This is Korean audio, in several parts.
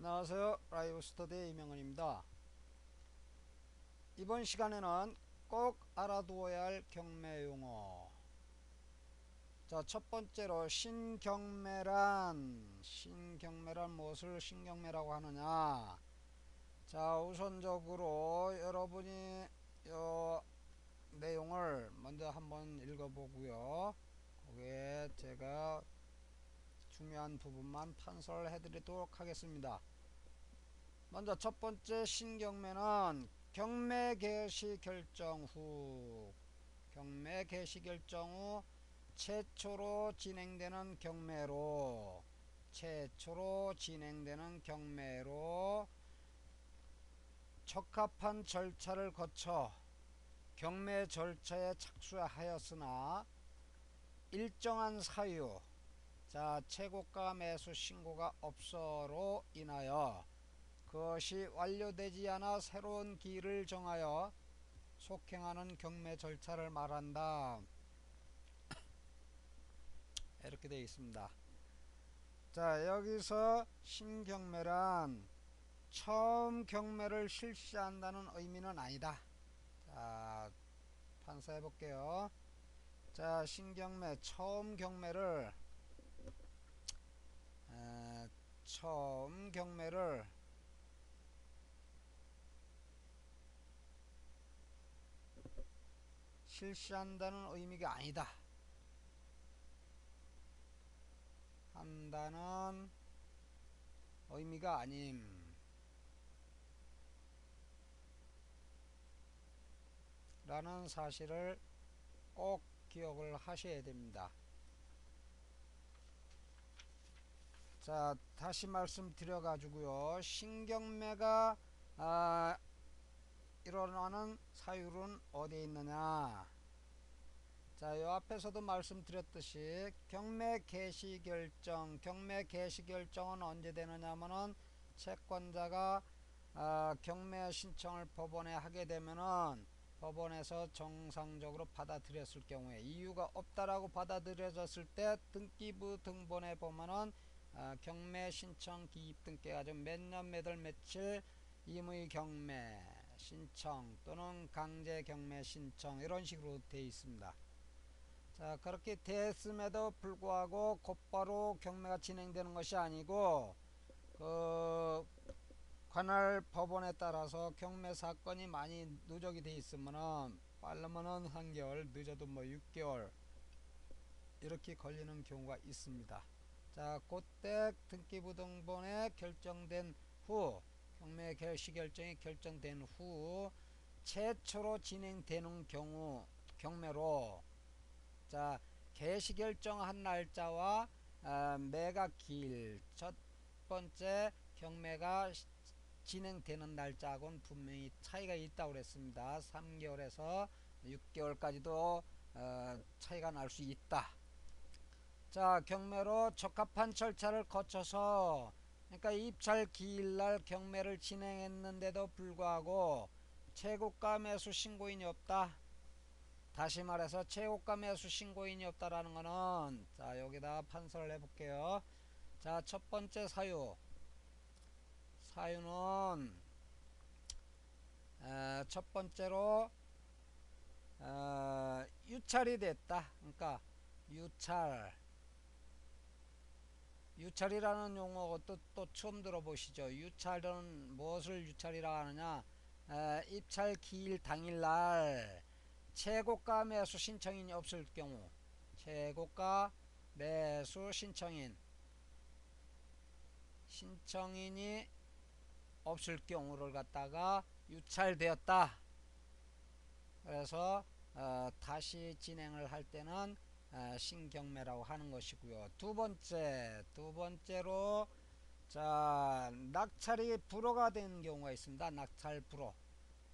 안녕하세요. 라이브 스터디 이명헌입니다. 이번 시간에는 꼭 알아두어야 할 경매 용어. 자, 첫 번째로 신경매란 무엇을 신경매라고 하느냐. 자, 우선적으로 여러분이 이 내용을 먼저 한번 읽어보고요. 거기에 제가 중요한 부분만 판서를 해드리도록 하겠습니다. 먼저 첫 번째 신경매는 경매 개시 결정 후 최초로 진행되는 경매로 적합한 절차를 거쳐 경매 절차에 착수하였으나 일정한 사유, 자, 최고가 매수 신고가 없어로 인하여 그것이 완료되지 않아 새로운 기일을 정하여 속행하는 경매 절차를 말한다. 이렇게 되어 있습니다. 자, 여기서 신경매란 처음 경매를 실시한다는 의미는 아니다. 자, 판사해 볼게요. 자, 신경매 처음 경매를 실시한다는 의미가 아니다. 한다는 의미가 아님. 라는 사실을 꼭 기억을 하셔야 됩니다. 자, 다시 말씀드려 가지고요. 신경매가 일어나는 사유는 어디에 있느냐. 자, 요 앞에서도 말씀드렸듯이 경매 개시 결정은 언제 되느냐 하면은 채권자가 경매 신청을 법원에 하게 되면은 법원에서 정상적으로 받아들였을 경우에 이유가 없다라고 받아들여졌을 때 등기부 등본에 보면은 경매 신청 기입 등기 가지고 몇 년 몇 월 며칠 임의 경매 신청 또는 강제 경매 신청 이런 식으로 되어 있습니다. 자, 그렇게 됐음에도 불구하고 곧바로 경매가 진행되는 것이 아니고 그 관할 법원에 따라서 경매 사건이 많이 누적이 돼 있으면은 빠르면은 한개월, 늦어도 뭐 6개월 이렇게 걸리는 경우가 있습니다. 자, 그때 등기부 등본에 결정된 후 경매 개시 결정이 결정된 후 최초로 진행되는 경우 경매로, 자, 개시 결정한 날짜와 매각기일, 첫 번째 경매가 진행되는 날짜하고는 분명히 차이가 있다고 그랬습니다. 3개월에서 6개월까지도 차이가 날 수 있다. 자, 경매로 적합한 절차를 거쳐서, 그러니까 입찰 기일날 경매를 진행했는데도 불구하고 최고가 매수 신고인이 없다. 다시 말해서 최고가 매수 신고인이 없다라는 거는, 자, 여기다 판서를 해볼게요. 자, 첫 번째 사유는 첫 번째로 유찰이 됐다. 그러니까 유찰이라는 용어 또 처음 들어보시죠. 유찰은 무엇을 유찰이라고 하느냐. 입찰 기일 당일날 최고가 매수 신청인이 없을 경우, 최고가 매수 신청인이 없을 경우를 갖다가 유찰되었다. 그래서 다시 진행을 할 때는 신경매라고 하는 것이고요. 두 번째로, 자, 낙찰이 불허가 된 경우가 있습니다. 낙찰 불허,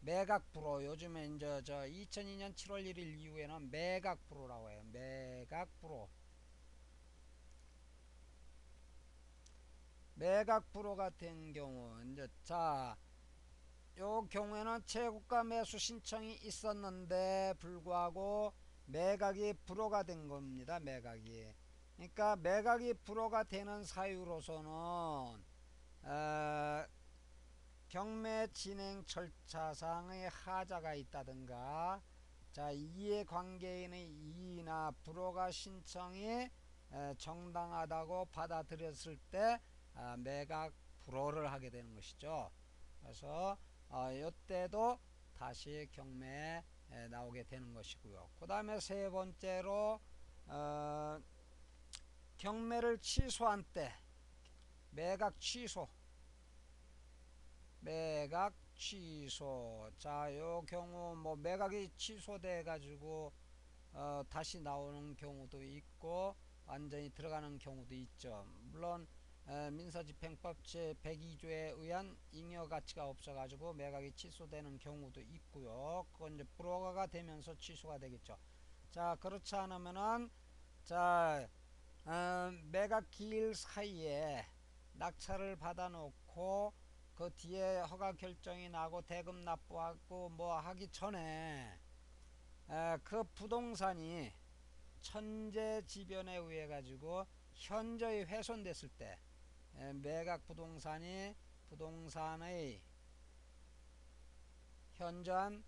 매각 불허. 요즘에 이제 2002년 7월 1일 이후에는 매각 불허라고 해요. 매각 불허가 된 경우, 이제, 자, 요 경우에는 최고가 매수 신청이 있었는데 불구하고 매각이 불허가 된 겁니다. 그러니까 매각이 불허가 되는 사유로서는 어, 경매 진행 절차상의 하자가 있다든가, 자, 이해관계인의 이의나 불허가 신청이 정당하다고 받아들였을 때 매각 불허를 하게 되는 것이죠. 그래서 이때도 다시 경매에 나오게 되는 것이고요. 그 다음에 세 번째로 경매를 취소한 때 매각 취소, 매각 취소. 자, 요 경우 뭐 매각이 취소돼 가지고 다시 나오는 경우도 있고 완전히 들어가는 경우도 있죠. 물론 민사집행법 제102조에 의한 잉여 가치가 없어 가지고 매각이 취소되는 경우도 있고요. 그건 이제 불허가가 되면서 취소가 되겠죠. 자, 그렇지 않으면은 자, 매각 기일 사이에 낙찰을 받아 놓고 그 뒤에 허가 결정이 나고 대금 납부하고 뭐 하기 전에 그 부동산이 천재지변에 의해 가지고 현저히 훼손됐을 때 매각 부동산의 현저한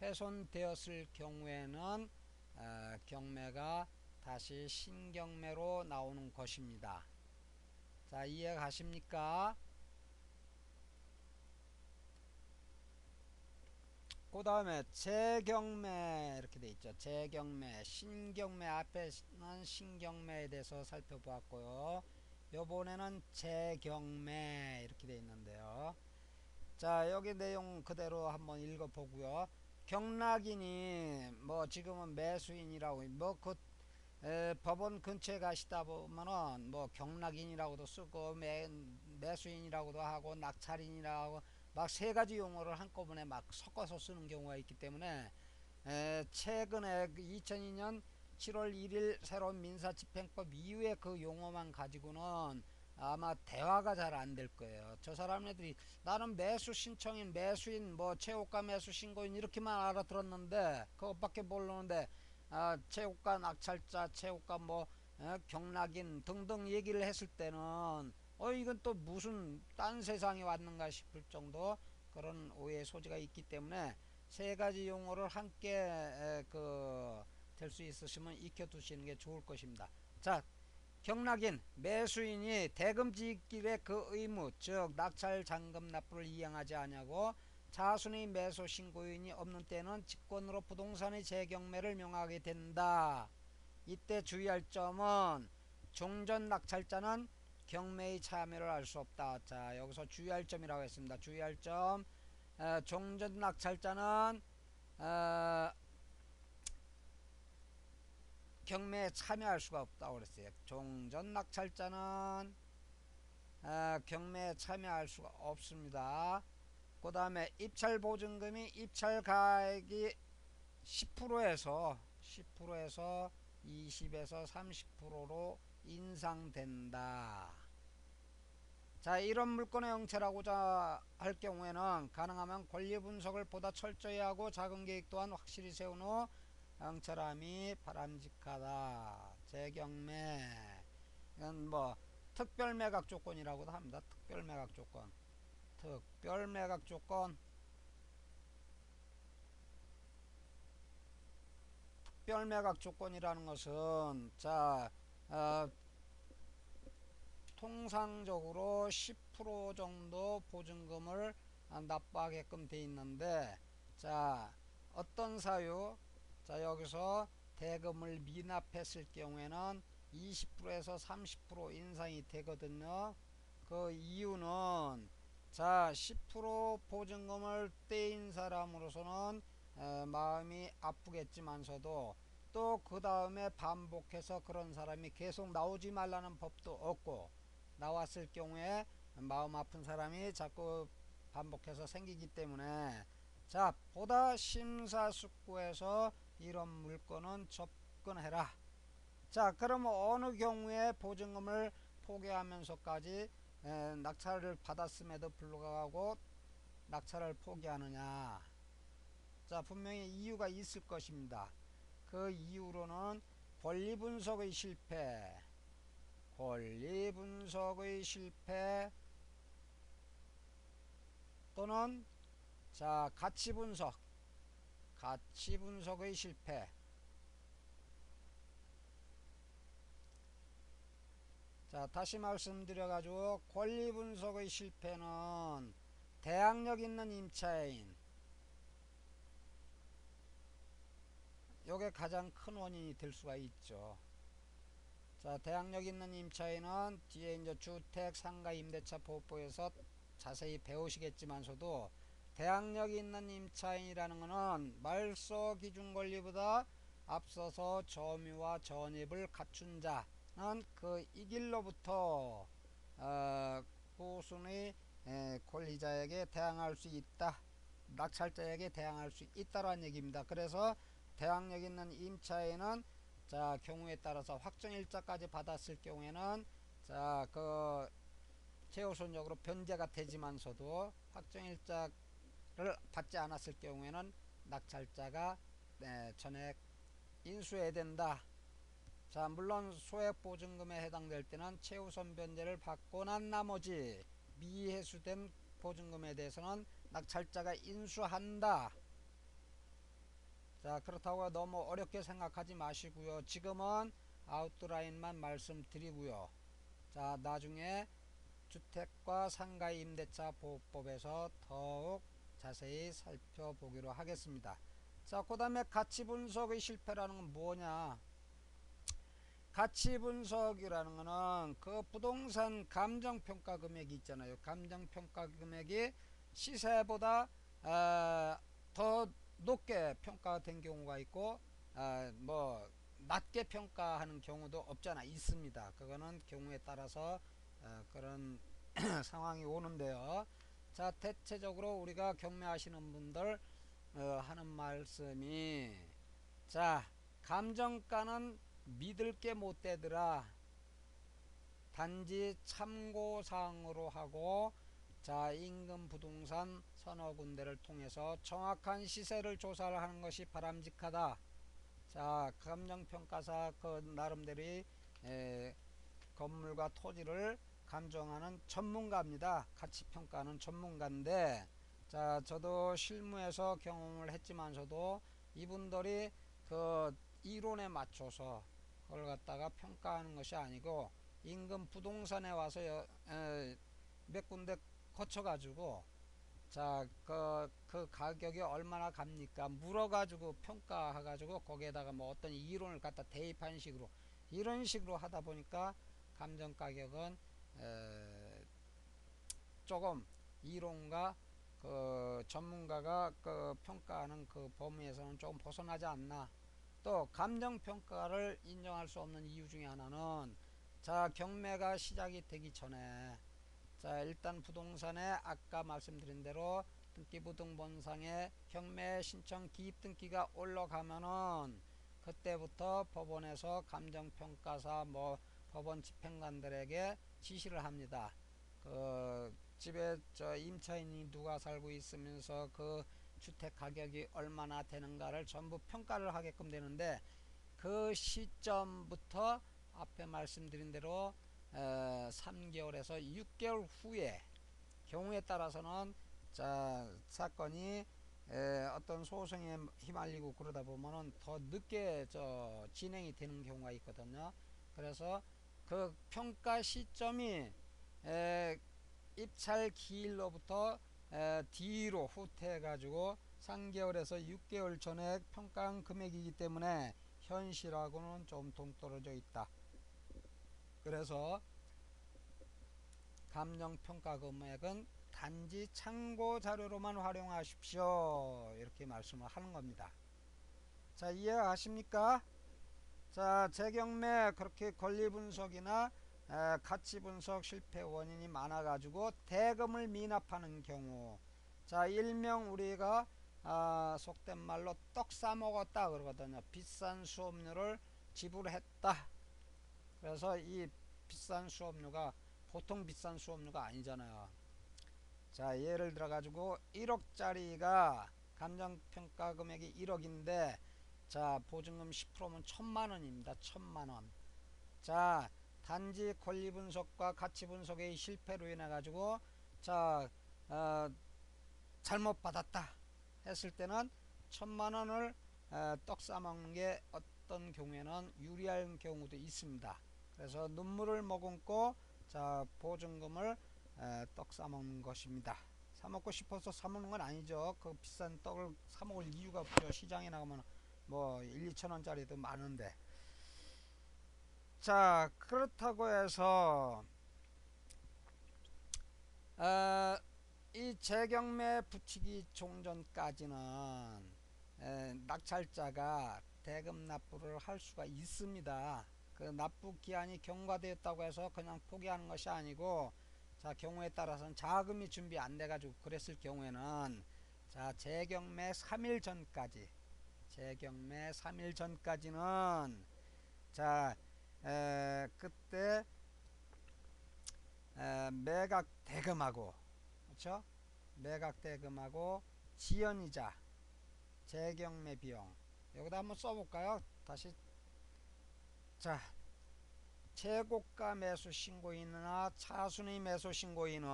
훼손되었을 경우에는 경매가 다시 신경매로 나오는 것입니다. 자, 이해가십니까? 그 다음에 재경매 이렇게 돼 있죠. 재경매, 신경매, 앞에는 신경매에 대해서 살펴보았고요. 요번에는 재경매 이렇게 돼 있는데요. 자, 여기 내용 그대로 한번 읽어보고요. 경락인이 뭐 지금은 매수인이라고 뭐그 법원 근처에 가시다 보면은 뭐 경락인이라고도 쓰고 매수인이라고도 하고 낙찰인이라고 막 세 가지 용어를 한꺼번에 막 섞어서 쓰는 경우가 있기 때문에 최근에 2002년 7월 1일 새로운 민사집행법 이후에 그 용어만 가지고는 아마 대화가 잘 안 될 거예요. 저 사람들이 나는 매수 신청인, 매수인, 뭐 최고가 매수 신고인 이렇게만 알아들었는데 그것밖에 모르는데 최고가 낙찰자, 최고가 뭐 경락인 등등 얘기를 했을 때는 이건 또 무슨 딴 세상에 왔는가 싶을 정도 그런 오해의 소지가 있기 때문에 세 가지 용어를 함께 될 수 있으시면 익혀두시는 게 좋을 것입니다. 자, 경락인 매수인이 대금지길의 그 의무 즉 낙찰 잔금 납부를 이행하지 아니하고 자순의 매수 신고인이 없는 때는 직권으로 부동산의 재경매를 명하게 된다. 이때 주의할 점은 종전 낙찰자는 경매의 참여를 할 수 없다. 자, 여기서 주의할 점이라고 했습니다. 주의할 점 종전 낙찰자는 경매에 참여할 수가 없다고 그랬어요. 종전 낙찰자는 경매에 참여할 수가 없습니다. 그 다음에 입찰 보증금이 입찰 가액이 10%에서 20에서 30%로 인상된다. 자, 이런 물건의 형체라고자 할 경우에는 가능하면 권리 분석을 보다 철저히 하고 작은 계획 또한 확실히 세운 후 형체함이 바람직하다. 재경매 이건 뭐 특별매각 조건이라고도 합니다. 특별매각 조건, 특별매각 조건, 특별매각 조건이라는 것은 자 통상적으로 10% 정도 보증금을 납부하게끔 돼 있는데 자 어떤 사유 자 여기서 대금을 미납했을 경우에는 20%에서 30% 인상이 되거든요. 그 이유는 자 10% 보증금을 떼인 사람으로서는 마음이 아프겠지만서도 또 그 다음에 반복해서 그런 사람이 계속 나오지 말라는 법도 없고 나왔을 경우에 마음 아픈 사람이 자꾸 반복해서 생기기 때문에 자 보다 심사숙고해서 이런 물건은 접근해라. 자 그러면 어느 경우에 보증금을 포기하면서까지 낙찰을 받았음에도 불구하고 낙찰을 포기하느냐. 자 분명히 이유가 있을 것입니다. 그 이후로는 권리분석의 실패, 권리분석의 실패 또는 자 가치분석, 가치분석의 실패. 자 다시 말씀드려 가지고 권리분석의 실패는 대항력 있는 임차인, 요게 가장 큰 원인이 될 수가 있죠. 자 대항력 있는 임차인은 뒤에 이제 주택 상가 임대차 보호법에서 자세히 배우시겠지만서도 대항력 있는 임차인이라는 것은 말소 기준 권리보다 앞서서 점유와 전입을 갖춘 자는 그 이 길로부터 후순위 권리자에게 대항할 수 있다, 낙찰자에게 대항할 수 있다라는 얘기입니다. 그래서 대항력 있는 임차인은 자 경우에 따라서 확정일자까지 받았을 경우에는 자 그 최우선적으로 변제가 되지만서도 확정일자를 받지 않았을 경우에는 낙찰자가 전액 인수해야 된다. 자 물론 소액보증금에 해당될 때는 최우선 변제를 받고 난 나머지 미해수된 보증금에 대해서는 낙찰자가 인수한다. 자 그렇다고 너무 어렵게 생각하지 마시고요. 지금은 아웃라인만 말씀드리고요. 자 나중에 주택과 상가 임대차 보호법에서 더욱 자세히 살펴보기로 하겠습니다. 자 그 다음에 가치분석의 실패라는 건 뭐냐. 가치분석이라는 거는 그 부동산 감정평가 금액이 있잖아요. 감정평가 금액이 시세보다 더 높게 평가된 경우가 있고 뭐 낮게 평가하는 경우도 없잖아 있습니다. 그거는 경우에 따라서 그런 상황이 오는데요. 자 대체적으로 우리가 경매하시는 분들 하는 말씀이 자 감정가는 믿을 게 못 되더라. 단지 참고사항으로 하고 자 인근 부동산 서너 군데를 통해서 정확한 시세를 조사를 하는 것이 바람직하다. 자 감정평가사 그 나름대로의 건물과 토지를 감정하는 전문가입니다. 가치평가는 전문가인데 자 저도 실무에서 경험을 했지만서도 이분들이 그 이론에 맞춰서 그걸 갖다가 평가하는 것이 아니고 인근 부동산에 와서 몇 군데 거쳐 가지고 자 그 가격이 얼마나 갑니까 물어가지고 평가해가지고 거기에다가 뭐 어떤 이론을 갖다 대입한 식으로 이런 식으로 하다 보니까 감정 가격은 조금 이론과 그 전문가가 그 평가하는 그 범위에서는 조금 벗어나지 않나. 또 감정평가를 인정할 수 없는 이유 중에 하나는 자 경매가 시작이 되기 전에 자 일단 부동산에 아까 말씀드린 대로 등기부등본상에 경매 신청 기입 등기가 올라가면은 그때부터 법원에서 감정평가사 뭐 법원 집행관들에게 지시를 합니다. 그 집에 저 임차인이 누가 살고 있으면서 그 주택 가격이 얼마나 되는가를 전부 평가를 하게끔 되는데 그 시점부터 앞에 말씀드린 대로 3개월에서 6개월 후에 경우에 따라서는 자 사건이 어떤 소송에 휘말리고 그러다 보면은 더 늦게 저 진행이 되는 경우가 있거든요. 그래서 그 평가 시점이 입찰 기일로부터 뒤로 후퇴해 가지고 3개월에서 6개월 전에 평가한 금액이기 때문에 현실하고는 좀 동떨어져 있다. 그래서 감정평가 금액은 단지 참고 자료로만 활용하십시오. 이렇게 말씀을 하는 겁니다. 자 이해하십니까? 자 재경매 그렇게 권리분석이나 가치분석 실패 원인이 많아 가지고 대금을 미납하는 경우 자 일명 우리가 속된 말로 떡 싸먹었다 그러거든요. 비싼 수업료를 지불했다. 그래서 이 비싼 수업료가 보통 비싼 수업료가 아니잖아요. 자 예를 들어 가지고 1억짜리가 감정평가 금액이 1억인데 자, 보증금 10%면 1,000만원입니다. 1,000만원. 자, 단지 권리 분석과 가치 분석의 실패로 인해 가지고 자, 어, 잘못 받았다 했을 때는 1,000만원을 떡 싸먹는 게 어떤 경우에는 유리한 경우도 있습니다. 그래서 눈물을 머금고 자, 보증금을 떡 싸먹는 것입니다. 사먹고 싶어서 사먹는 건 아니죠. 그 비싼 떡을 사먹을 이유가 없죠. 시장에 나가면 뭐 1, 2천원짜리도 많은데. 자, 그렇다고 해서 어, 이 재경매 붙이기 종전까지는 낙찰자가 대금 납부를 할 수가 있습니다. 그 납부 기한이 경과되었다고 해서 그냥 포기하는 것이 아니고, 자, 경우에 따라서는 자금이 준비 안 돼가지고 그랬을 경우에는 자, 재경매 3일 전까지, 재경매 3일 전까지는 자, 그때 매각 대금하고, 그렇죠? 매각 대금하고 지연이자, 재경매 비용, 여기다 한번 써볼까요? 다시. 자, 최고가 매수 신고인이나 차순위 매수 신고인은,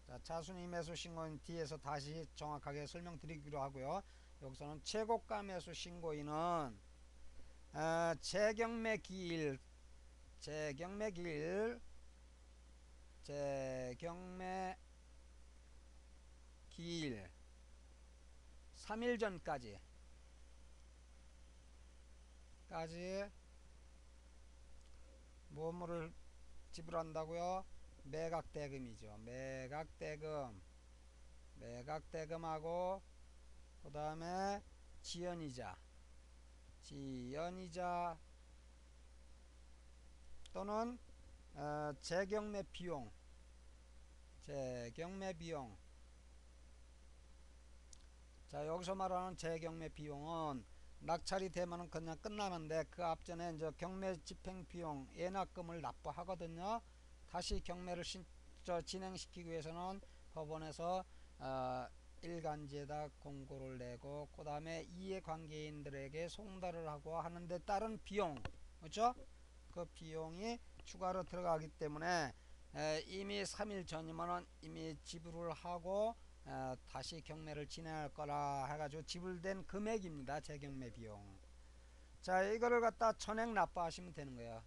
자, 차순위 매수 신고인 뒤에서 다시 정확하게 설명드리기로 하고요. 여기서는 최고가 매수 신고인은 재경매 기일, 재경매 기일, 재경매 기일 3일 전까지 뭐뭐를 지불한다고요? 매각대금이죠. 매각대금, 매각대금하고 그 다음에 지연이자, 지연이자 또는 재경매 비용, 재경매 비용. 자, 여기서 말하는 재경매 비용은 낙찰이 되면은 그냥 끝나는데 그 앞전에 이제 경매 집행 비용, 예납금을 납부하거든요. 다시 경매를 진행시키기 위해서는 법원에서 일간지에다 공고를 내고 그 다음에 이해관계인들에게 송달을 하고 하는데 따른 비용, 그렇죠? 그 비용이 추가로 들어가기 때문에 이미 3일 전이면은 이미 지불을 하고 다시 경매를 진행할 거라 해가지고 지불된 금액입니다. 재경매 비용. 자, 이거를 갖다 전액 납부하시면 되는 거예요.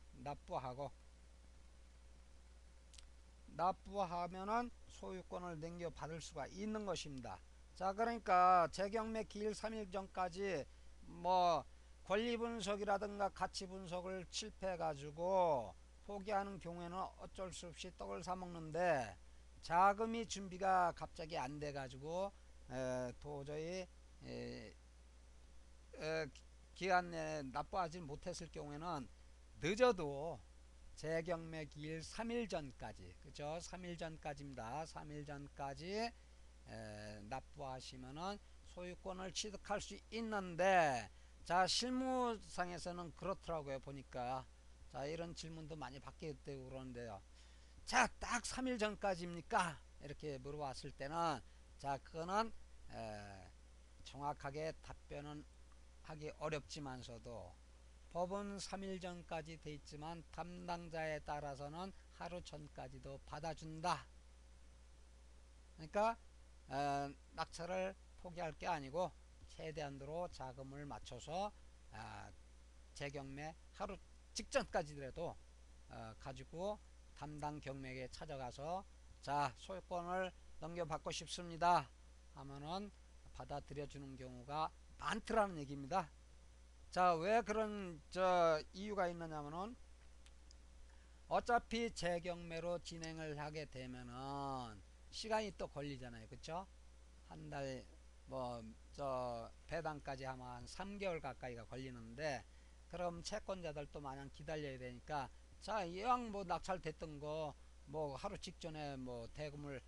납부하면은 소유권을 넘겨받을 수가 있는 것입니다. 자, 그러니까 재경매 기일 3일 전까지 뭐 권리분석이라든가 가치분석을 실패해가지고 포기하는 경우에는 어쩔 수 없이 떡을 사먹는데, 자금이 준비가 갑자기 안 돼가지고 도저히 에, 에, 기한 내에 납부하지 못했을 경우에는 늦어도 재경매 기일 3일 전까지, 그죠? 3일 전까지입니다. 3일 전까지 납부하시면은 소유권을 취득할 수 있는데, 자, 실무상에서는 그렇더라고요. 보니까 자, 이런 질문도 많이 받게 되고 그러는데요. 자, 딱 3일 전까지입니까? 이렇게 물어봤을 때는 자, 그거는 정확하게 답변은 하기 어렵지만서도 법은 3일 전까지 돼 있지만 담당자에 따라서는 하루 전까지도 받아준다. 그러니까 낙찰을 포기할 게 아니고 최대한으로 자금을 맞춰서 재경매 하루 직전까지라도 가지고 담당 경매에 찾아가서 자, 소유권을 넘겨받고 싶습니다 하면은 받아들여 주는 경우가 많더라는 얘기입니다. 자, 왜 그런 이유가 있느냐면은 어차피 재경매로 진행을 하게 되면은 시간이 또 걸리잖아요. 그쵸? 한 달, 배당까지 하면 한 3개월 가까이가 걸리는데, 그럼 채권자들도 마냥 기다려야 되니까, 자, 이왕 뭐 낙찰됐던 거, 뭐 하루 직전에 뭐 대금을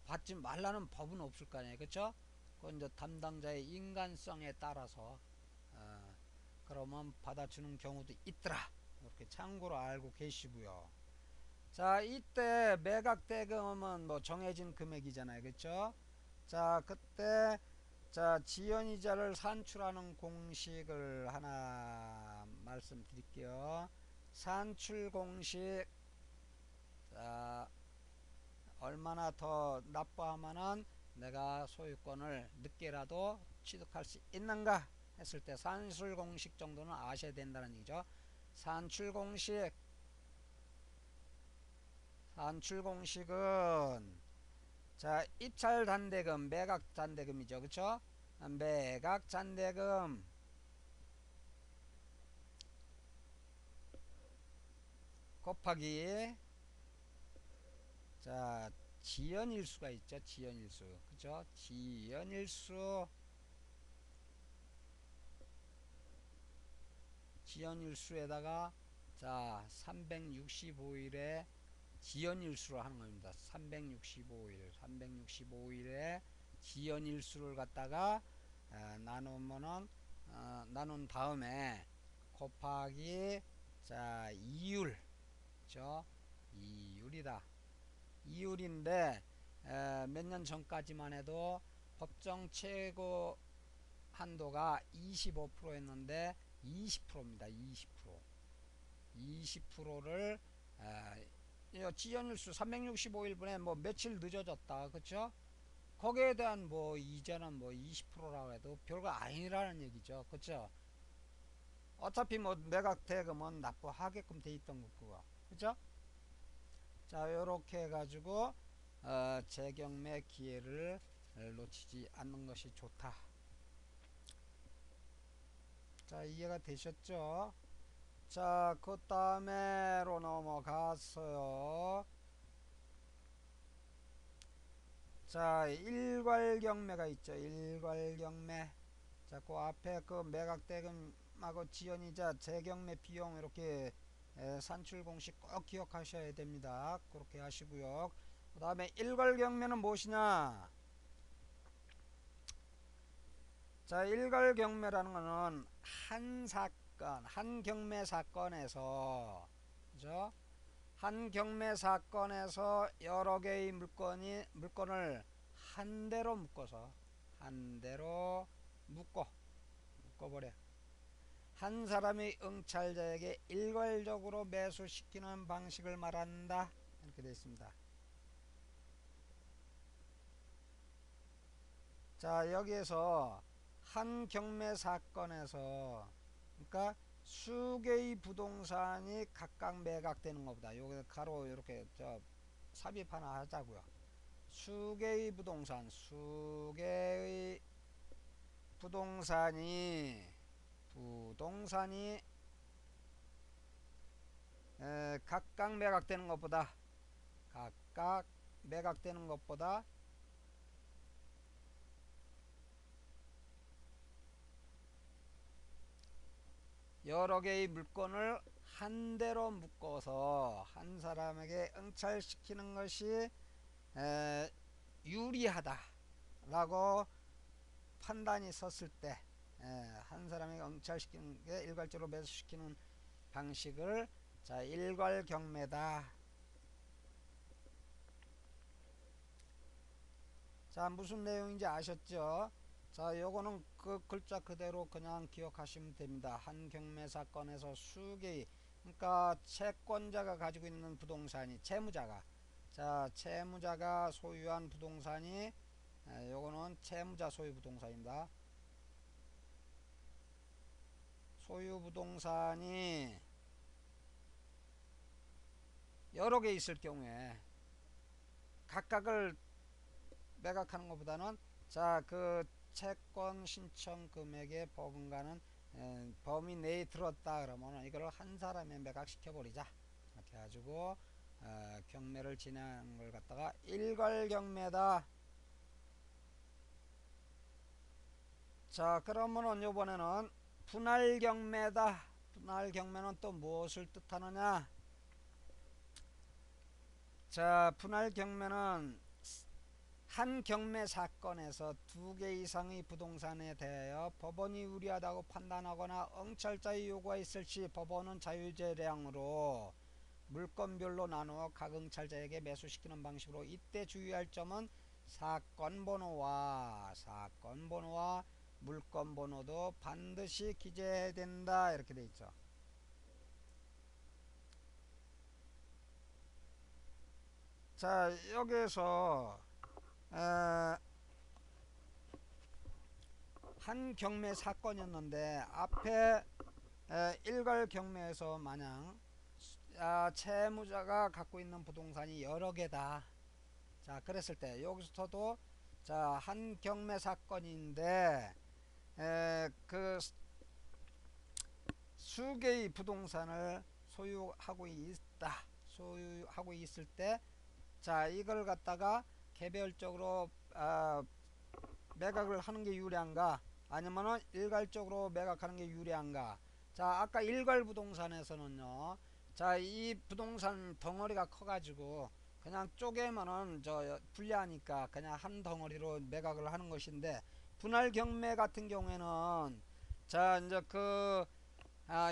받지 말라는 법은 없을 거 아니에요. 그쵸? 그건 이제 담당자의 인간성에 따라서, 그러면 받아주는 경우도 있더라. 이렇게 참고로 알고 계시고요. 자, 이때 매각 대금은 뭐 정해진 금액이잖아요. 그쵸? 자, 그때 자, 지연이자를 산출하는 공식을 하나 말씀드릴게요. 산출 공식. 자, 얼마나 더 납부하면은 내가 소유권을 늦게라도 취득할 수 있는가 했을 때 산출 공식 정도는 아셔야 된다는 얘기죠. 산출 공식. 산출 공식은 자, 입찰 잔대금, 매각 잔대금이죠. 그쵸? 매각 잔대금 곱하기 자, 지연일수가 있죠. 지연일수. 그죠? 지연일수에다가 자, 365일에 지연일수로 하는 겁니다. 365일에 지연일수를 갖다가 나누면은 나눈 다음에 곱하기 자, 이율. 그죠? 이율이다. 이율인데 몇 년 전까지만 해도 법정 최고 한도가 25%였는데 20%입니다. 20%. 20%를 지연일수 365일분에 뭐 며칠 늦어졌다. 그쵸? 거기에 대한 뭐 이제는 뭐 20%라고 해도 별거 아니라는 얘기죠. 그쵸? 어차피 뭐 매각 대금은 납부하게끔 돼 있던 거고. 그죠? 자, 요렇게 해가지고 재경매 기회를 놓치지 않는 것이 좋다. 자, 이해가 되셨죠? 자, 그 다음에로 넘어갔어요. 자, 일괄경매가 있죠. 일괄경매. 자, 그 앞에 그 매각대금하고 지연이자 재경매 비용 이렇게 산출 공식 꼭 기억하셔야 됩니다. 그렇게 하시고요. 그 다음에 일괄경매는 무엇이냐? 자, 일괄경매라는 것은 한 사건, 한 경매 사건에서, 그죠? 한 경매 사건에서 여러 개의 물건을 한 대로 묶어서, 한 대로 묶어버려. 한 사람이 응찰자에게 일괄적으로 매수시키는 방식을 말한다. 이렇게 되어 있습니다. 자, 여기에서 한 경매 사건에서 그러니까 수개의 부동산이 각각 매각되는 것보다 여기 가로 이렇게 저 삽입 하나 하자고요. 수개의 부동산이 각각 매각되는 것보다 여러 개의 물건을 한 대로 묶어서 한 사람에게 응찰시키는 것이 유리하다라고 판단이 섰을 때 한 사람에게 응찰시키는 게 일괄적으로 매수시키는 방식을 자, 일괄경매다. 자, 무슨 내용인지 아셨죠? 자, 요거는 그 글자 그대로 그냥 기억하시면 됩니다. 한 경매 사건에서 수개의 그러니까 채권자가 가지고 있는 부동산이 채무자가 소유한 부동산이 요거는 채무자 소유 부동산입니다. 소유 부동산이 여러 개 있을 경우에 각각을 매각하는 것보다는 자, 그 채권 신청 금액의 버금가는 범위 내에 들었다 그러면 이걸 한 사람에 매각시켜 버리자. 이렇게 해가지고 경매를 진행하는 걸 갖다가 일괄경매다. 자, 그러면은 요번에는 분할경매다. 분할경매는 또 무엇을 뜻하느냐? 자, 분할경매는 한 경매 사건에서 두 개 이상의 부동산에 대하여 법원이 유리하다고 판단하거나 응찰자의 요구가 있을 시 법원은 자유재량으로 물건별로 나누어 각 응찰자에게 매수시키는 방식으로 이때 주의할 점은 사건 번호와 물건 번호도 반드시 기재해야 된다 이렇게 돼 있죠. 자, 여기에서 한 경매 사건이었는데 앞에 일괄 경매에서 마냥 채무자가 갖고 있는 부동산이 여러 개다. 자, 그랬을 때 여기서도 자, 한 경매 사건인데 그 수개의 부동산을 소유하고 있을 때, 자, 이걸 갖다가 개별적으로 매각을 하는 게 유리한가, 아니면은 일괄적으로 매각하는 게 유리한가. 자, 아까 일괄 부동산에서는요, 자, 이 부동산 덩어리가 커가지고 그냥 쪼개면은 불리하니까 그냥 한 덩어리로 매각을 하는 것인데, 분할 경매 같은 경우에는 자, 이제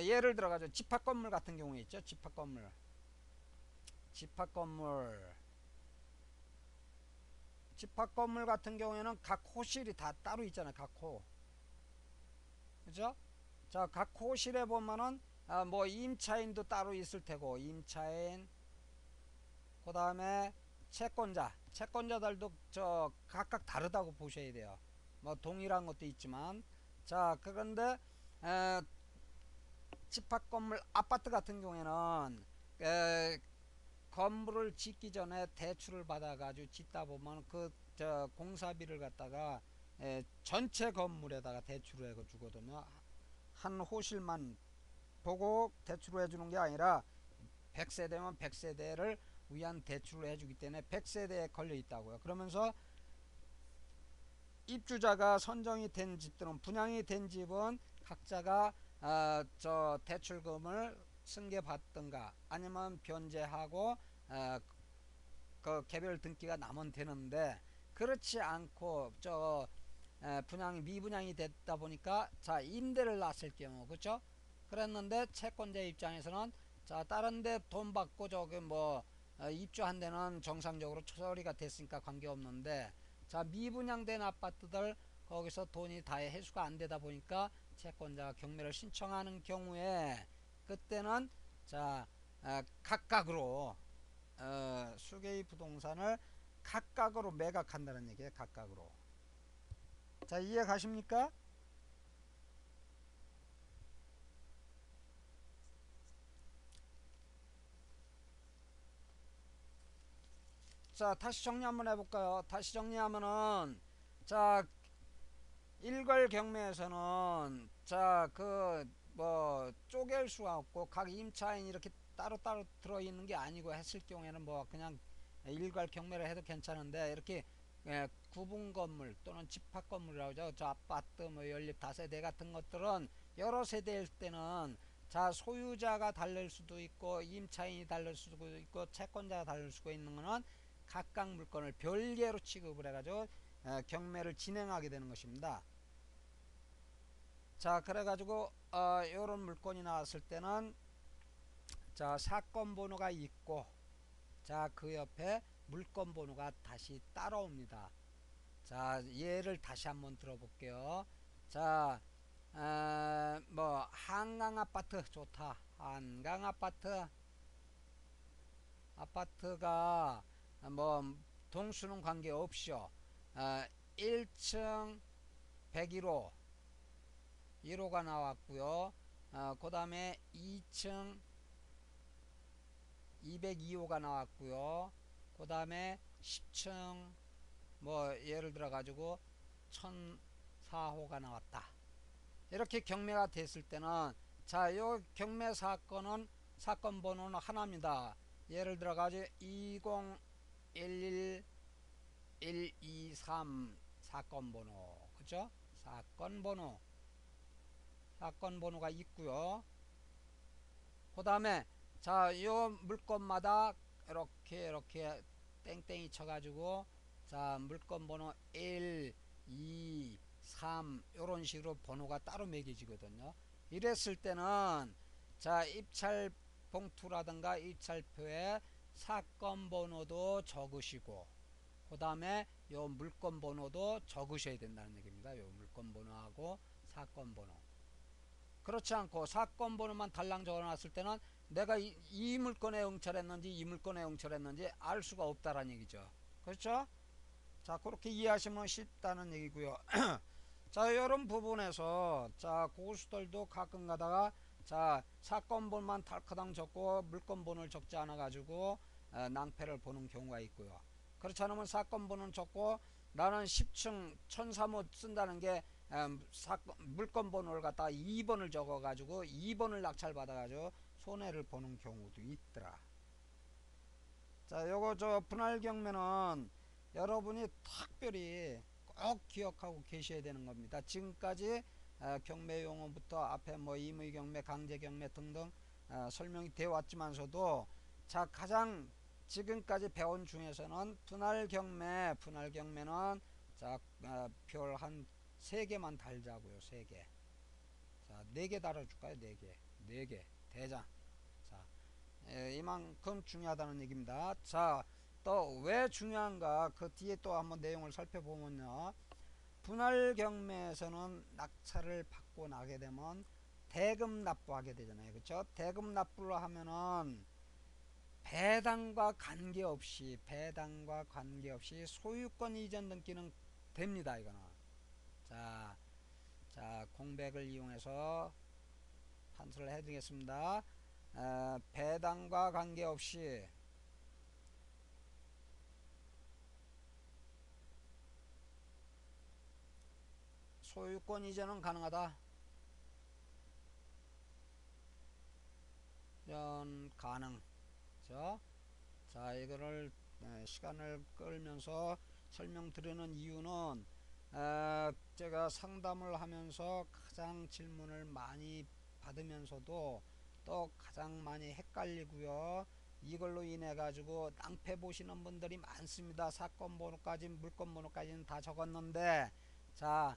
예를 들어가지고 집합 건물 같은 경우에 있죠. 집합 건물 같은 경우에는 각 호실이 다 따로 있잖아요. 각 호. 그죠? 자, 각 호실에 보면은 뭐 임차인도 따로 있을 테고, 임차인, 그 다음에 채권자들도 각각 다르다고 보셔야 돼요. 뭐 동일한 것도 있지만, 자, 그런데 에, 집합 건물 아파트 같은 경우에는 건물을 짓기 전에 대출을 받아가지고 짓다 보면 공사비를 갖다가 전체 건물에다가 대출을 해 주거든요. 한 호실만 보고 대출을 해주는 게 아니라 100세대면 100세대를 위한 대출을 해주기 때문에 100세대에 걸려 있다고요. 그러면서 입주자가 선정이 된 집들은, 분양이 된 집은 각자가 대출금을 승계받든가 아니면 변제하고 그 개별 등기가 나면 되는데, 그렇지 않고 분양이 미분양이 됐다 보니까 자, 임대를 놨을 경우, 그렇죠? 그랬는데 채권자 입장에서는 자, 다른 데 돈 받고 입주한 데는 정상적으로 처리가 됐으니까 관계없는데, 자, 미분양된 아파트들 거기서 돈이 다 해소가 안 되다 보니까 채권자가 경매를 신청하는 경우에, 그때는 자, 각각으로 수개의 부동산을 각각으로 매각한다는 얘기예요. 각각으로. 자, 이해 가십니까? 자, 다시 정리 한번 해볼까요? 다시 정리하면은, 자, 일괄 경매에서는 쪼갤 수가 없고 각 임차인이 이렇게 따로따로 들어있는 게 아니고 했을 경우에는 뭐 그냥 일괄 경매를 해도 괜찮은데, 이렇게 구분 건물 또는 집합 건물이라고 하죠. 저 아파트 뭐 연립 다세대 같은 것들은 여러 세대일 때는 자, 소유자가 다를 수도 있고 임차인이 다를 수도 있고 채권자가 다를 수가 있는 거는 각각 물건을 별개로 취급을 해가지고 경매를 진행하게 되는 것입니다. 자, 그래가지고 요런 물건이 나왔을 때는 자, 사건 번호가 있고, 자, 그 옆에 물건 번호가 다시 따라옵니다. 자, 예를 다시 한번 들어볼게요. 자, 뭐 한강 아파트 좋다. 한강 아파트가 뭐 동수는 관계없이요. 1층 101호 1호가 나왔고요. 그 다음에 2층 202호가 나왔고요. 그 다음에 10층 뭐 예를 들어 가지고 1004호가 나왔다. 이렇게 경매가 됐을 때는 자, 요 경매 사건은 사건 번호는 하나입니다. 예를 들어 가지고 2011 123 사건 번호, 그죠? 사건 번호가 있고요. 그 다음에 자, 요 물건마다 이렇게 땡땡이 쳐가지고 자, 물건 번호 1, 2, 3 요런 식으로 번호가 따로 매겨지거든요. 이랬을 때는 자, 입찰 봉투라든가 입찰표에 사건 번호도 적으시고, 그 다음에 요 물건 번호도 적으셔야 된다는 얘기입니다. 요 물건 번호하고 사건 번호. 그렇지 않고 사건 번호만 달랑 적어놨을 때는 내가 이 물건에 응찰했는지 이 물건에 응찰했는지 알 수가 없다라는 얘기죠. 그렇죠? 자, 그렇게 이해하시면 쉽다는 얘기고요. 자, 이런 부분에서 자, 고수들도 가끔 가다가 자, 사건 번호만 달커당 적고 물건 번호를 적지 않아 가지고 낭패를 보는 경우가 있고요. 그렇지 않으면 사건 번호는 적고 나는 10층 1003호 쓴다는 게 물건 번호를 갖다가 2번을 적어 가지고 2번을 낙찰 받아 가지고 손해를 보는 경우도 있더라. 자, 요거 저 분할 경매는 여러분이 특별히 꼭 기억하고 계셔야 되는 겁니다. 지금까지 경매 용어부터 앞에 뭐 임의 경매, 강제 경매 등등 설명이 되어 왔지만서도 자, 가장 지금까지 배운 중에서는 분할 경매는 자, 별 한 3개만 달자고요. 3개. 자, 4개 달아줄까요? 4개. 4개. 대장. 자, 이만큼 중요하다는 얘기입니다. 자, 또 왜 중요한가 그 뒤에 또 한번 내용을 살펴보면요, 분할 경매에서는 낙찰을 받고 나게 되면 대금 납부하게 되잖아요. 그렇죠? 대금 납부를 하면은 배당과 관계없이 소유권 이전 등기는 됩니다. 이거는 자, 공백을 이용해서 판서를 해드리겠습니다. 배당과 관계없이 소유권 이전은 가능하다. 이전 가능. 그렇죠? 자, 이거를 시간을 끌면서 설명드리는 이유는 제가 상담을 하면서 가장 질문을 많이 받으면서도 또 가장 많이 헷갈리고요. 이걸로 인해 가지고 낭패 보시는 분들이 많습니다. 사건 번호까지 물건 번호까지는 다 적었는데 자,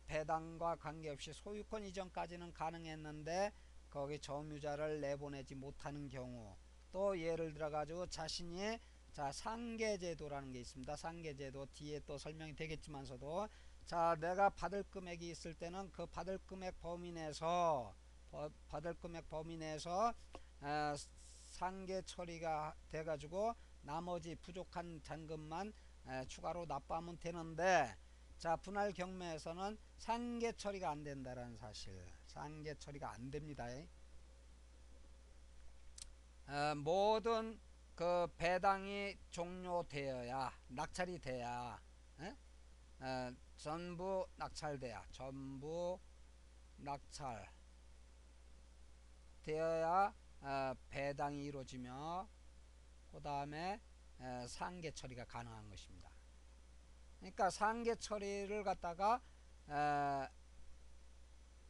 배당과 관계없이 소유권 이전까지는 가능했는데 거기 점유자를 내보내지 못하는 경우, 또 예를 들어 가지고 자신이 자, 상계제도라는 게 있습니다. 상계제도 뒤에 또 설명이 되겠지만서도 자, 내가 받을 금액이 있을 때는 그 받을 금액 범위 내에서 상계 처리가 돼 가지고 나머지 부족한 잔금만 추가로 납부하면 되는데 자, 분할 경매에서는 상계 처리가 안 된다라는 사실. 상계 처리가 안 됩니다. 모든 그 배당이 종료되어야 낙찰이 돼야 전부 낙찰돼야 전부 낙찰되어야 배당이 이루어지며 그 다음에 상계 처리가 가능한 것입니다. 그러니까 상계 처리를 갖다가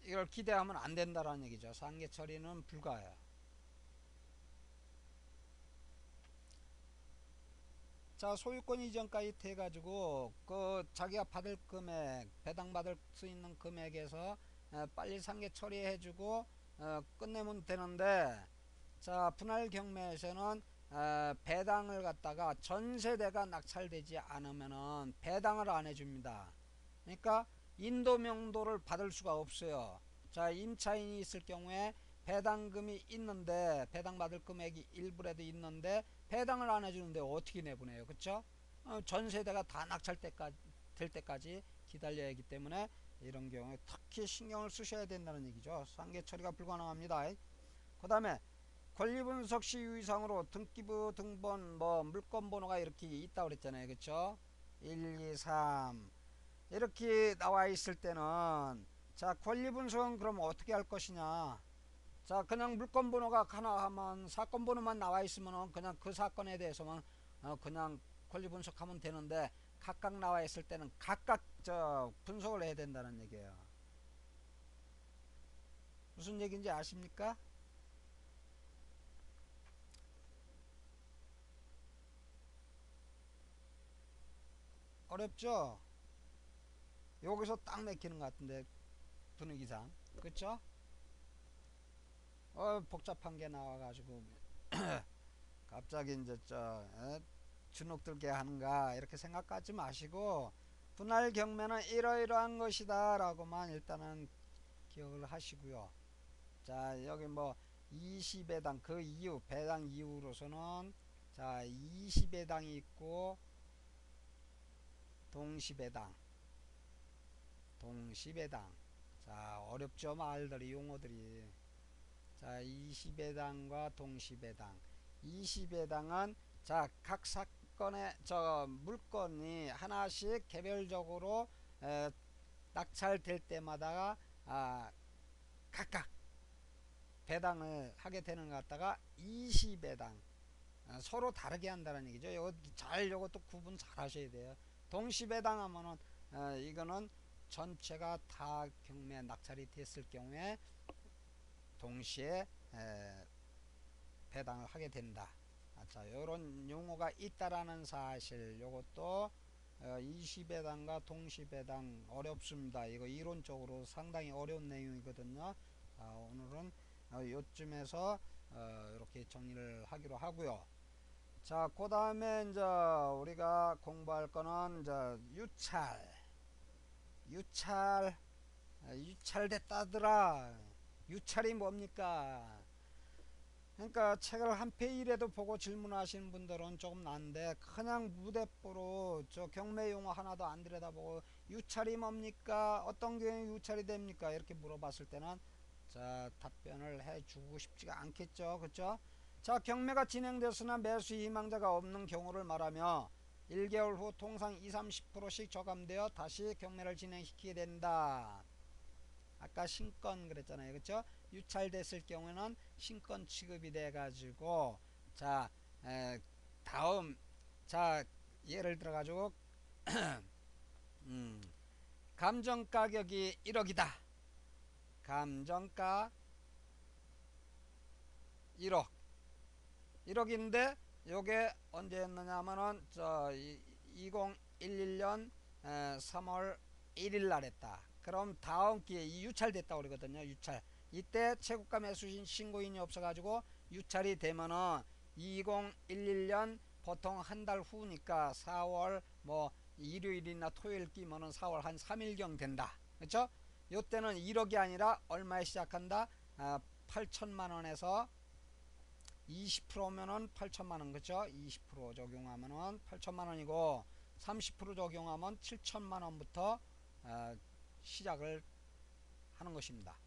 이걸 기대하면 안 된다라는 얘기죠. 상계 처리는 불가해요. 자, 소유권 이전까지 돼가지고 그 자기가 받을 금액, 배당받을 수 있는 금액에서 빨리 상계 처리해주고 끝내면 되는데 자, 분할 경매에서는 배당을 갖다가 전세대가 낙찰되지 않으면은 배당을 안 해줍니다. 그러니까 인도 명도를 받을 수가 없어요. 자, 임차인이 있을 경우에 배당금이 있는데 배당받을 금액이 일부라도 있는데 배당을 안 해주는데 어떻게 내보내요? 그쵸? 전세대가 다 낙찰 될 때까지 기다려야 하기 때문에 이런 경우에 특히 신경을 쓰셔야 된다는 얘기죠. 상계 처리가 불가능합니다. 그 다음에 권리분석 시 유의사항으로 등기부 등본 뭐 물건 번호가 이렇게 있다고 그랬잖아요. 그쵸? 1, 2, 3 이렇게 나와 있을 때는 자, 권리분석은 그럼 어떻게 할 것이냐? 자, 그냥 물건 번호가 하나 하면 사건 번호만 나와 있으면 그냥 그 사건에 대해서만 그냥 권리 분석하면 되는데 각각 나와 있을 때는 각각 저 분석을 해야 된다는 얘기예요. 무슨 얘기인지 아십니까? 어렵죠? 여기서 딱 맥히는 것 같은데 분위기상, 그쵸? 복잡한 게 나와가지고 갑자기 이제 주눅들게 하는가 이렇게 생각하지 마시고 분할 경매는 이러이러한 것이다 라고만 일단은 기억을 하시고요. 자 여기 뭐 20회당 그 이후 배당 이후로서는 자 20회당이 있고 동시배당 자 어렵죠 말들이 용어들이. 자 20회당과 동시배당 20회당은 자 각 사건의 저 물건이 하나씩 개별적으로 낙찰될 때마다 각각 배당을 하게 되는 것 같다가 20회당 서로 다르게 한다는 얘기죠. 요것도 구분 잘 하셔야 돼요. 동시배당 하면은 이거는 전체가 다 경매 낙찰이 됐을 경우에 동시에 배당을 하게 된다. 자, 요런 용어가 있다라는 사실 요것도 20배당과 동시배당 어렵습니다. 이거 이론적으로 상당히 어려운 내용이거든요. 오늘은 요쯤에서 이렇게 정리를 하기로 하고요. 자, 그 다음에 이제 우리가 공부할 거는 이제 유찰됐다더라. 유찰이 뭡니까? 그러니까 책을 한 페이지라도 보고 질문하시는 분들은 조금 난데 그냥 무대뽀로 저 경매 용어 하나도 안 들여다보고 유찰이 뭡니까? 어떤 경우에 유찰이 됩니까? 이렇게 물어봤을 때는 자 답변을 해주고 싶지가 않겠죠. 그쵸? 자 경매가 진행됐으나 매수 희망자가 없는 경우를 말하며 1개월 후 통상 20-30%씩 저감되어 다시 경매를 진행시키게 된다. 아까 신권 그랬잖아요. 그쵸? 유찰됐을 경우에는 신권 취급이 돼 가지고 자 다음 자 예를 들어 가지고 감정가격이 1억이다. 감정가 1억 1억인데 요게 언제 했느냐 하면은 저 2011년 3월 1일 날 했다. 그럼 다음 기회에 유찰됐다고 그러거든요. 유찰. 이때 최고가 매수 신고인이 없어가지고 유찰이 되면은 2011년 보통 한 달 후니까 4월 뭐 일요일이나 토요일 끼면은 4월 한 3일경 된다. 그렇죠? 요때는 1억이 아니라 얼마에 시작한다? 8천만원에서 20%면은 8천만원 그쵸? 20% 적용하면은 8천만원이고 30% 적용하면 7천만원부터 시작을 하는 것입니다.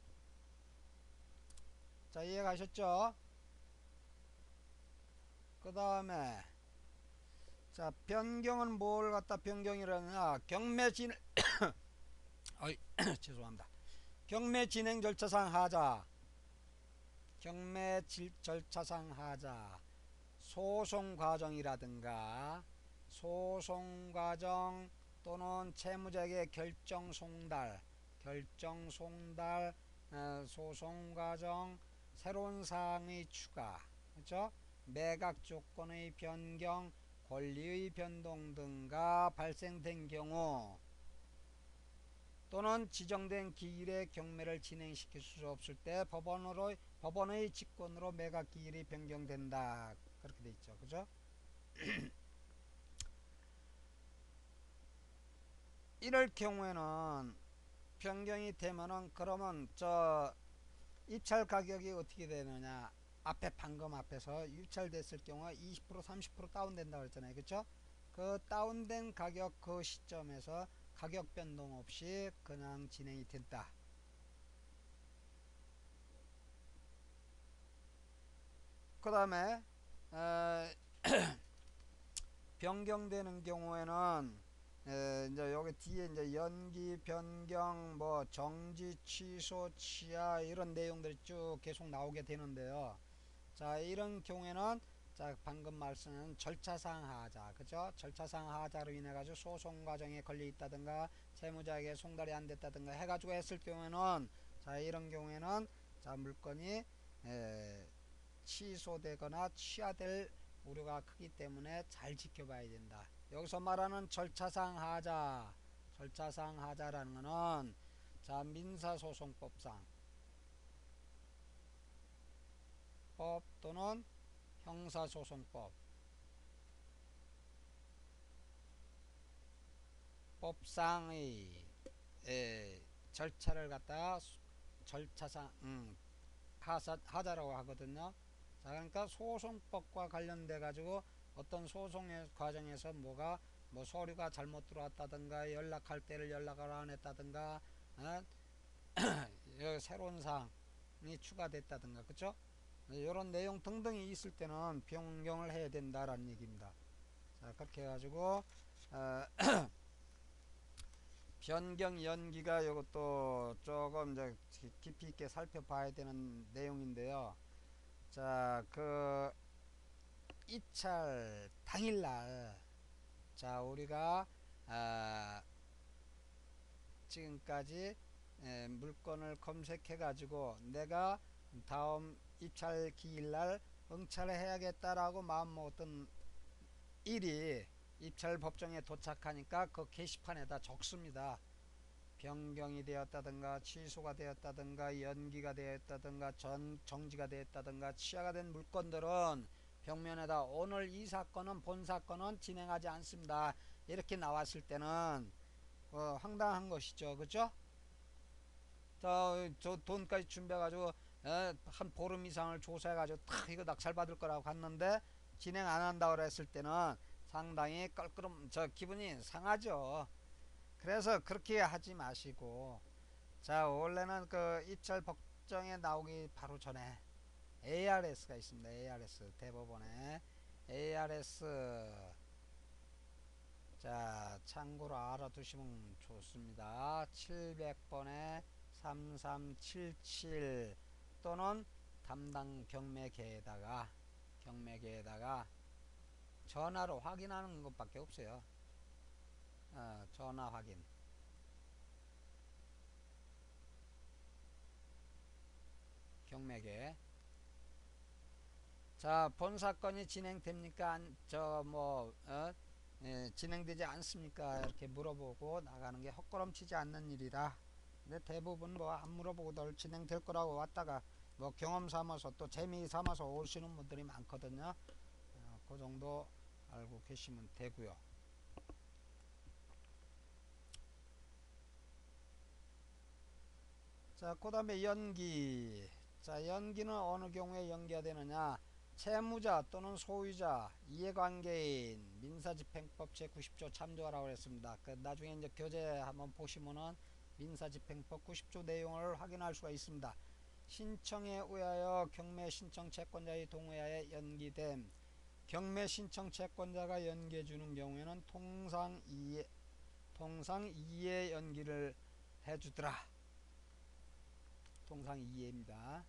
자 이해가셨죠? 그 다음에 자 변경은 뭘 갖다 변경이라느냐 경매 진행 죄송합니다. 경매 진행 절차상 하자 경매 절차상 하자 소송 과정이라든가 소송 과정 또는 채무자에게 결정 송달 소송 과정 새로운 사항의 추가 그렇죠? 매각 조건의 변경 권리의 변동 등가 발생된 경우 또는 지정된 기일에 경매를 진행시킬 수 없을 때 법원의 직권으로 매각 기일이 변경된다. 그렇게 돼 있죠. 그죠? 이럴 경우에는 변경이 되면은 그러면 저 입찰 가격이 어떻게 되느냐 앞에 방금 앞에서 유찰됐을 경우 20% 30% 다운된다 그랬잖아요. 그쵸? 그 다운된 가격 그 시점에서 가격 변동 없이 그냥 진행이 된다. 그 다음에 변경되는 경우에는 이제 여기 뒤에 이제 연기 변경 뭐 정지 취소 취하 이런 내용들이 쭉 계속 나오게 되는데요. 자 이런 경우에는 자 방금 말씀한 절차상 하자 그죠? 절차상 하자로 인해 가지고 소송 과정에 걸려 있다든가 채무자에게 송달이 안 됐다든가 해 가지고 했을 경우에는 자 이런 경우에는 자 물건이 취소되거나 취하될 우려가 크기 때문에 잘 지켜봐야 된다. 여기서 말하는 절차상 하자라는 거는 자 민사소송법상 법 또는 형사소송법 법상의 절차를 갖다가 절차상 하자라고 하거든요. 자, 그러니까 소송법과 관련돼 가지고 어떤 소송의 과정에서 뭐가 뭐 서류가 잘못 들어왔다든가 연락할 때를 연락을 안 했다든가 새로운 사항이 추가됐다든가 그쵸? 이런 내용 등등이 있을 때는 변경을 해야 된다라는 얘기입니다. 자, 그렇게 해가지고 변경 연기가 이것도 조금 이제 깊이 있게 살펴봐야 되는 내용인데요. 자, 그 입찰 당일날 자 우리가 지금까지 물건을 검색해 가지고 내가 다음 입찰 기일날 응찰을 해야겠다라고 마음먹었던 일이 입찰 법정에 도착하니까 그 게시판에다 적습니다. 변경이 되었다든가 취소가 되었다든가 연기가 되었다든가 정지가 되었다든가 취하가 된 물건들은 벽면에다 오늘 이 사건은 본 사건은 진행하지 않습니다. 이렇게 나왔을 때는 황당한 것이죠. 그죠? 저 돈까지 준비해가지고 한 보름 이상을 조사해가지고 탁 이거 낙찰 받을 거라고 갔는데 진행 안 한다고 그랬을 때는 상당히 껄끄럼 기분이 상하죠. 그래서 그렇게 하지 마시고 자 원래는 그 입찰 법정에 나오기 바로 전에 ARS가 있습니다. ARS 대법원에 ARS 자 참고로 알아두시면 좋습니다. 700번에 3377 또는 담당 경매계에다가 전화로 확인하는 것밖에 없어요. 전화 확인 경매계 자 본 사건이 진행됩니까 진행되지 않습니까 이렇게 물어보고 나가는 게 헛걸음치지 않는 일이라 근데 대부분 뭐 안 물어보고들 진행될 거라고 왔다가 뭐 경험 삼아서 또 재미 삼아서 오시는 분들이 많거든요. 그 정도 알고 계시면 되고요. 자, 그 다음에 연기. 자, 연기는 어느 경우에 연기가 되느냐? 채무자 또는 소유자, 이해관계인, 민사집행법 제90조 참조하라고 했습니다. 그 나중에 이제 교재 한번 보시면은 민사집행법 90조 내용을 확인할 수가 있습니다. 신청에 의하여 경매 신청 채권자의 동의하에 연기됨. 경매 신청 채권자가 연기해 주는 경우에는 통상 이해 연기를 해주더라. 통상 이해입니다.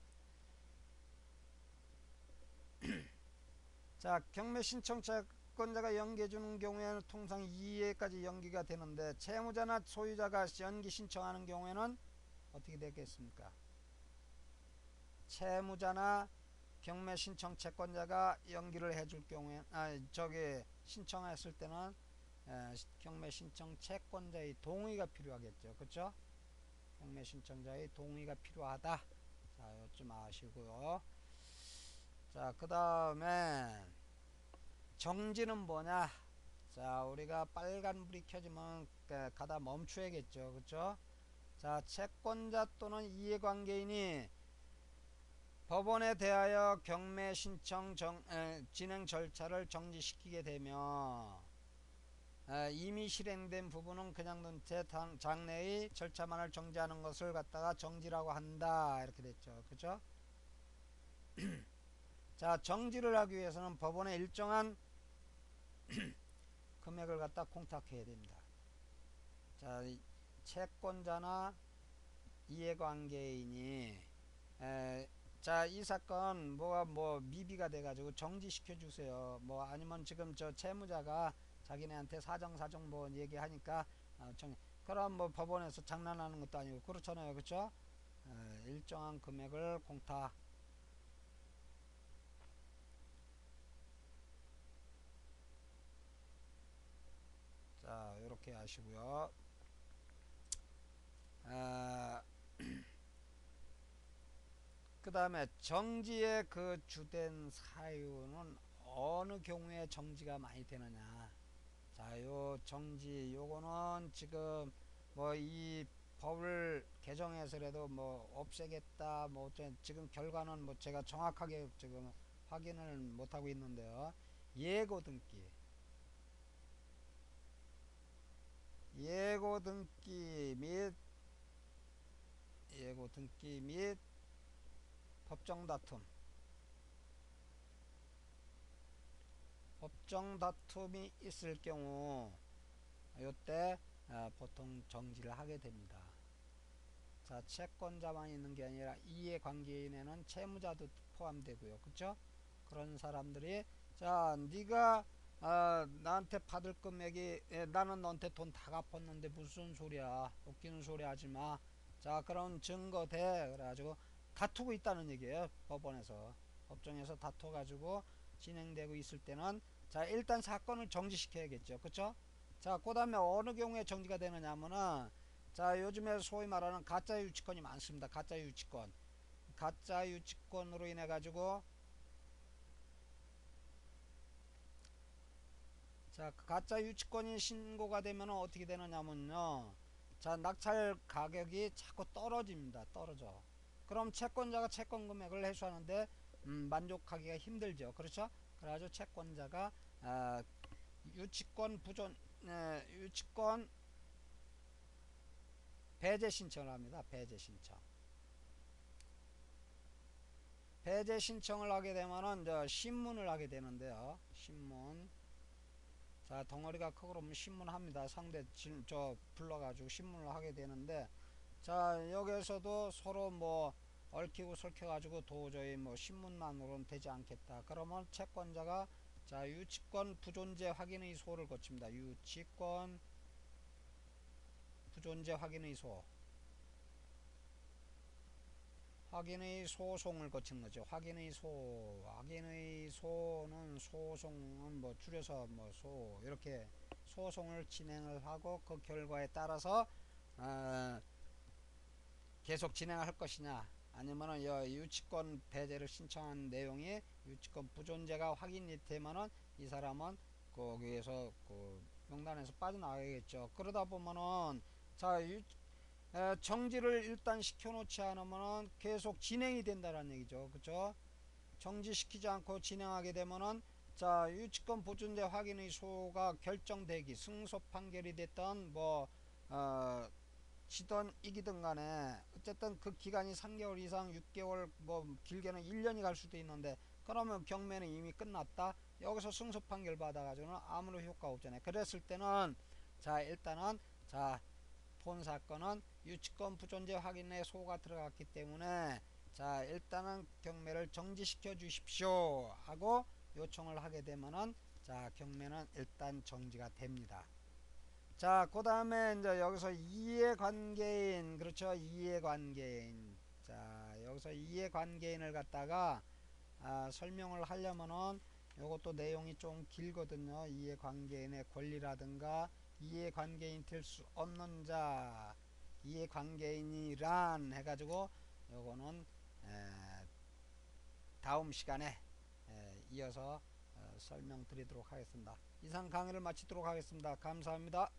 자, 경매 신청 채권자가 연기해 주는 경우에는 통상 2회까지 연기가 되는데 채무자나 소유자가 연기 신청하는 경우에는 어떻게 되겠습니까? 채무자나 경매 신청 채권자가 연기를 해줄 경우에 신청했을 때는 경매 신청 채권자의 동의가 필요하겠죠. 그렇죠? 경매 신청자의 동의가 필요하다. 자, 요쯤 아시고요. 자, 그 다음에 정지는 뭐냐? 자, 우리가 빨간불이 켜지면 가다 멈춰야겠죠. 그쵸? 자, 채권자 또는 이해관계인이 법원에 대하여 경매 신청 진행 절차를 정지시키게 되면 이미 실행된 부분은 그냥 둔 채 장래의 절차만을 정지하는 것을 갖다가 정지라고 한다. 이렇게 됐죠. 그죠? 자, 정지를 하기 위해서는 법원의 일정한 금액을 갖다 공탁해야 됩니다. 자, 채권자나 이해관계인이 자, 이 사건 뭐 미비가 돼가지고 정지시켜 주세요. 뭐 아니면 지금 저 채무자가 자기네한테 사정 뭐 얘기하니까 그럼 뭐 법원에서 장난하는 것도 아니고 그렇잖아요. 그렇죠? 일정한 금액을 공탁 자, 이렇게 하시고요. 그 다음에 정지의 그 주된 사유는 어느 경우에 정지가 많이 되느냐. 자, 요 정지 요거는 지금 뭐 이 법을 개정해서라도 뭐 없애겠다 뭐 지금 결과는 뭐 제가 정확하게 지금 확인을 못하고 있는데요. 예고 등기 예고 등기 및 예고 등기 및 법정 다툼 법정 다툼이 있을 경우 요때 보통 정지를 하게 됩니다. 자, 채권자만 있는 게 아니라 이해관계인에는 채무자도 포함되고요. 그쵸? 그런 사람들이 자, 네가 나한테 받을 금액이 나는 너한테 돈 다 갚았는데 무슨 소리야? 웃기는 소리 하지 마. 자, 그런 증거 대 그래가지고 다투고 있다는 얘기예요. 법원에서 법정에서 다퉈가지고 진행되고 있을 때는 자, 일단 사건을 정지시켜야겠죠. 그쵸? 자, 그 다음에 어느 경우에 정지가 되느냐면은 자, 요즘에 소위 말하는 가짜 유치권이 많습니다. 가짜 유치권. 가짜 유치권으로 인해 가지고 자, 가짜 유치권이 신고가 되면 어떻게 되느냐면요. 자, 낙찰 가격이 자꾸 떨어집니다. 떨어져. 그럼 채권자가 채권 금액을 회수하는데 만족하기가 힘들죠. 그렇죠? 그래가지고 채권자가 유치권 부존 유치권 배제 신청을 합니다. 배제 신청. 배제 신청을 하게 되면은 저 신문을 하게 되는데요. 신문. 자, 덩어리가 크고 그러면 신문합니다. 상대 저 불러가지고 신문을 하게 되는데 자, 여기에서도 서로 뭐 얽히고 설켜가지고 도저히 뭐 신문만으로는 되지 않겠다. 그러면 채권자가 자, 유치권 부존재 확인의 소를 거칩니다. 유치권 부존재 확인의 소. 확인의 소송을 거치는 거죠. 확인의 소. 확인의 소는 소송은 뭐 줄여서 뭐 소 이렇게 소송을 진행을 하고 그 결과에 따라서 어, 계속 진행을 할 것이냐 아니면은 유치권 배제를 신청한 내용이 유치권 부존재가 확인이 되면은 이 사람은 거기에서 그 명단에서 빠져나가겠죠. 그러다 보면은 자, 정지를 일단 시켜놓지 않으면은 계속 진행이 된다는 얘기죠. 그쵸? 정지시키지 않고 진행하게 되면은 자, 유치권 보존제 확인의 소가 결정되기 승소 판결이 됐던 뭐 지던 이기든 간에 어쨌든 그 기간이 3개월 이상 6개월 뭐 길게는 1년이 갈 수도 있는데 그러면 경매는 이미 끝났다. 여기서 승소 판결 받아가지고는 아무런 효과 없잖아요. 그랬을 때는 자, 일단은 자, 본 사건은 유치권 부존재 확인에 소가 들어갔기 때문에 자, 일단은 경매를 정지시켜 주십시오 하고 요청을 하게 되면은 자, 경매는 일단 정지가 됩니다. 자, 그 다음에 이제 여기서 이해관계인 그렇죠? 이해관계인 자, 여기서 이해관계인을 갖다가 설명을 하려면은 요것도 내용이 좀 길거든요. 이해관계인의 권리라든가 이해관계인 될 수 없는 자 이해관계인이란 해가지고 요거는 다음 시간에 이어서 설명드리도록 하겠습니다. 이상 강의를 마치도록 하겠습니다. 감사합니다.